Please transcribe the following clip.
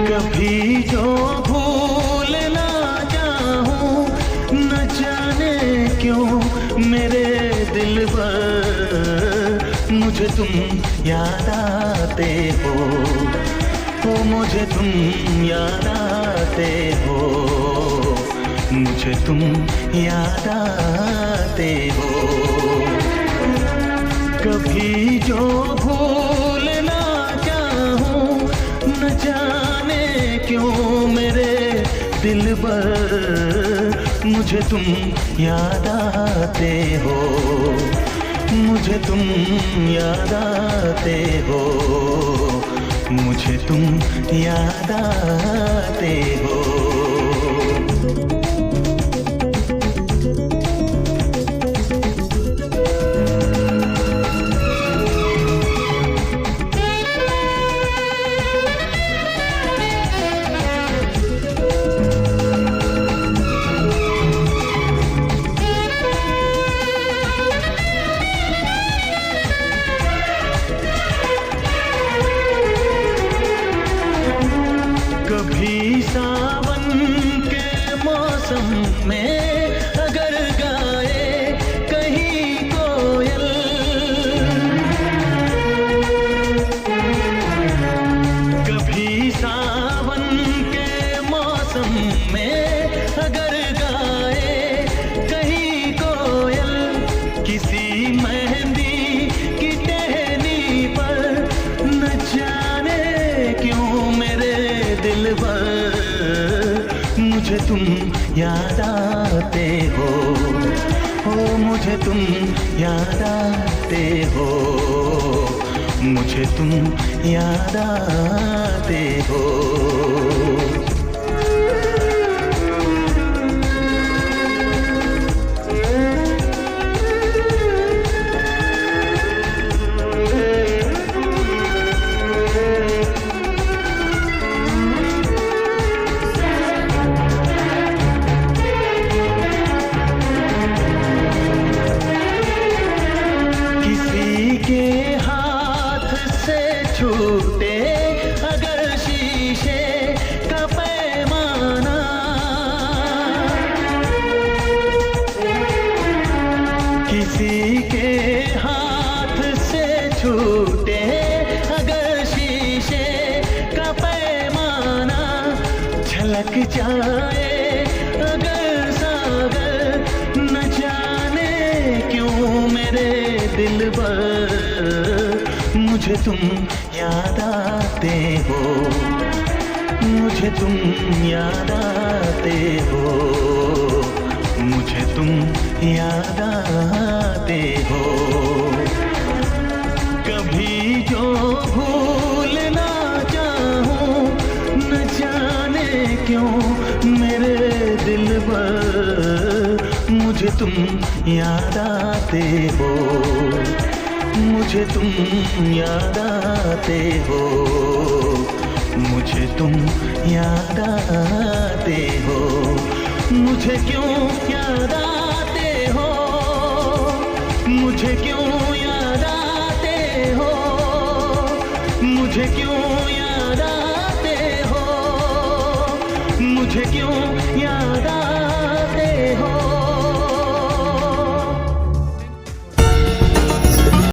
कभी जो भूल ना जाऊं, न जाने क्यों मेरे दिलबर, मुझे तुम याद आते हो, मुझे तुम याद आते हो, मुझे तुम याद आते हो। कभी जो भूल ना चाहूं, न जाने क्यों मेरे दिलबर, मुझे तुम याद आते हो, मुझे तुम याद आते हो, मुझे तुम याद आते हो। कभी सावन के मौसम में अगर गाए कहीं कोयल, कभी सावन के मौसम में अगर गाए कहीं कोयल, किसी मेहंदी की टहनी पर, न जाने क्यों मेरे दिलबर, मुझे तुम याद आते हो, मुझे तुम याद आते हो, मुझे तुम याद आते हो। के हाथ से छूटे अगर शीशे का पैमाना, किसी के हाथ से छूटे अगर शीशे का पैमाना, झलक जाए अगर सागर, न जाने क्यों मेरे दिलबर, मुझे तुम याद आते हो, मुझे तुम याद आते हो, मुझे तुम याद आते हो। कभी जो भूल ना चाहूं, न जाने क्यों मेरे दिलबर, मुझे तुम याद आते हो, मुझे तुम याद आते हो, मुझे तुम याद आते हो। मुझे क्यों याद आते हो, मुझे क्यों याद आते हो, मुझे क्यों याद आते हो, मुझे क्यों याद